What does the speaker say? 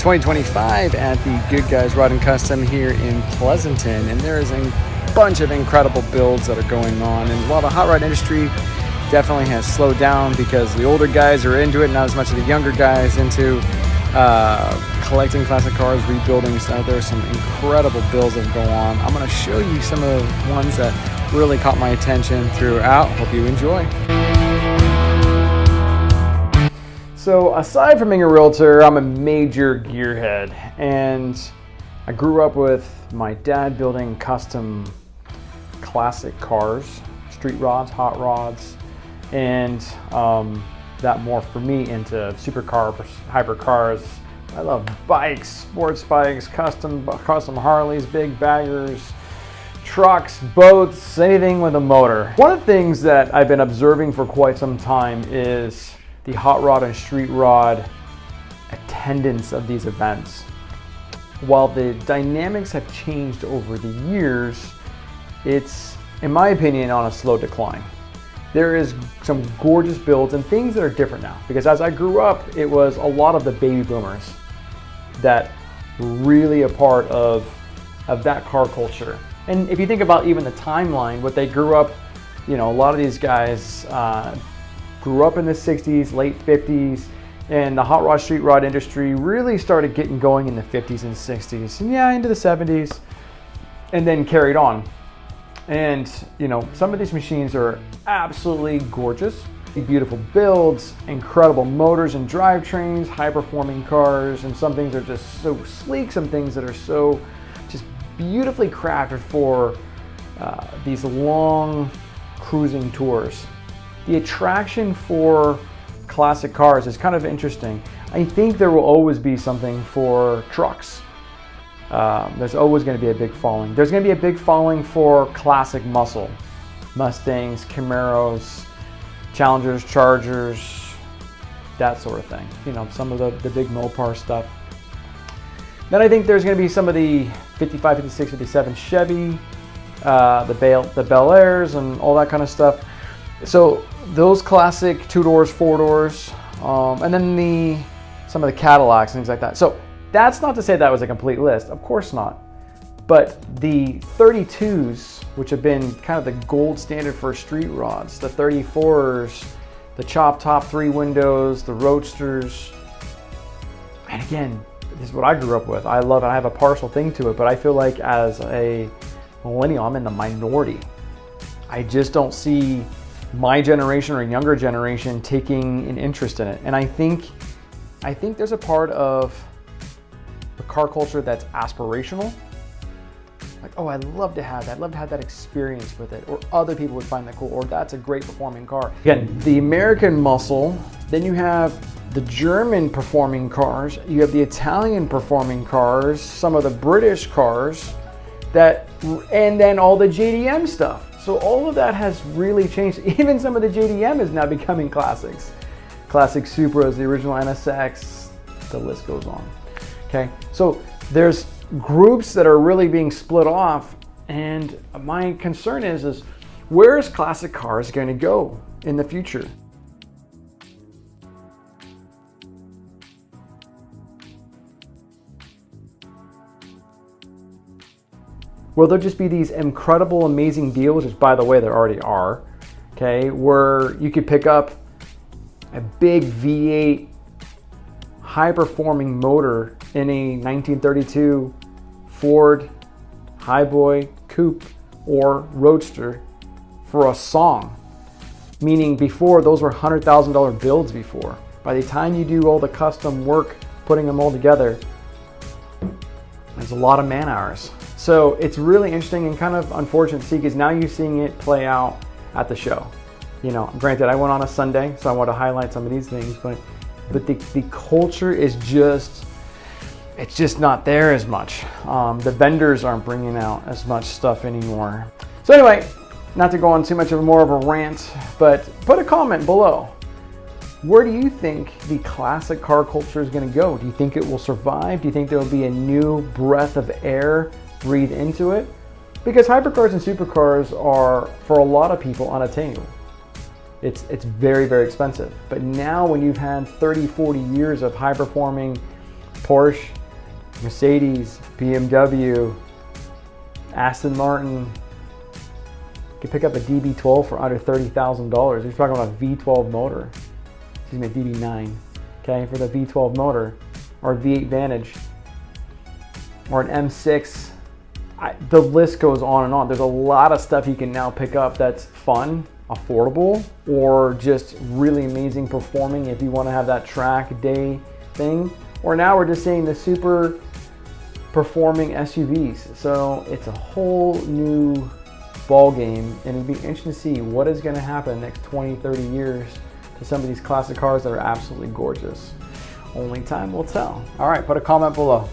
2025 at the Good Guys Rod and Custom here in Pleasanton, and there is a bunch of incredible builds that are going on. And while the hot rod industry definitely has slowed down because the older guys are into it, not as much of the younger guys into collecting classic cars, rebuilding stuff, there are some incredible builds that go on. I'm going to show you some of the ones that really caught my attention throughout. Hope you enjoy. So aside from being a realtor, I'm a major gearhead, and I grew up with my dad building custom classic cars, street rods, hot rods, and that morphed for me into supercar, hypercars. I love bikes, sports bikes, custom Harleys, big baggers, trucks, boats, anything with a motor. One of the things that I've been observing for quite some time is the hot rod and street rod attendance of these events. While the dynamics have changed over the years, it's, in my opinion, on a slow decline. There is some gorgeous builds and things that are different now, because as I grew up, it was a lot of the baby boomers that were really a part of that car culture. And if you think about even the timeline, what they grew up, you know, a lot of these guys grew up in the 60s, late 50s, and the hot rod street rod industry really started getting going in the 50s and 60s, and yeah, into the 70s, and then carried on. And you know, some of these machines are absolutely gorgeous, beautiful builds, incredible motors and drivetrains, high-performing cars, and some things are just so sleek, some things that are so just beautifully crafted for these long cruising tours. The attraction for classic cars is kind of interesting. I think there will always be something for trucks. There's always going to be a big following. There's going to be a big following for classic muscle. Mustangs, Camaros, Challengers, Chargers, that sort of thing. You know, some of the big Mopar stuff. Then I think there's going to be some of the 55, 56, 57 Chevy, the Bel Airs and all that kind of stuff. So those classic 2-doors, 4-doors, and then some of the Cadillacs and things like that. So that's not to say that was a complete list, of course not. But the 32s, which have been kind of the gold standard for street rods, the 34s, the chop top 3 windows, the Roadsters, and again, this is what I grew up with. I love it. I have a partial thing to it, but I feel like as a millennial, I'm in the minority. I just don't see my generation or younger generation taking an interest in it. And I think there's a part of the car culture that's aspirational. Like, oh, I'd love to have that. I'd love to have that experience with it. Or other people would find that cool. Or that's a great performing car. Again, the American muscle, then you have the German performing cars, you have the Italian performing cars, some of the British cars, and then all the JDM stuff. So all of that has really changed. Even some of the JDM is now becoming classics. Classic Supras, the original NSX, the list goes on. Okay, so there's groups that are really being split off, and my concern is where is classic cars going to go in the future? Will there just be these incredible, amazing deals, which by the way, there already are, okay, where you could pick up a big V8 high-performing motor in a 1932 Ford Highboy Coupe or Roadster for a song? Meaning before, those were $100,000 builds before. By the time you do all the custom work, putting them all together, there's a lot of man hours. So it's really interesting and kind of unfortunate to see, because now you're seeing it play out at the show. You know, granted, I went on a Sunday, so I want to highlight some of these things, but the culture is just, it's just not there as much. The vendors aren't bringing out as much stuff anymore. So anyway, not to go on too much of more of a rant, but put a comment below. Where do you think the classic car culture is going to go? Do you think it will survive? Do you think there will be a new breath of air breathed into it? Because hypercars and supercars are, for a lot of people, unattainable. It's very, very expensive. But now when you've had 30, 40 years of high-performing Porsche, Mercedes, BMW, Aston Martin. You can pick up a DB12 for under $30,000. You're talking about a V12 motor. Excuse me, a DB9. Okay, for the V12 motor, or a V8 Vantage, or an M6. The list goes on and on. There's a lot of stuff you can now pick up that's fun, affordable, or just really amazing performing if you want to have that track day thing. Or now we're just seeing the super performing SUVs. So it's a whole new ball game, and it'd be interesting to see what is going to happen next 20, 30 years to some of these classic cars that are absolutely gorgeous. Only time will tell. All right, put a comment below.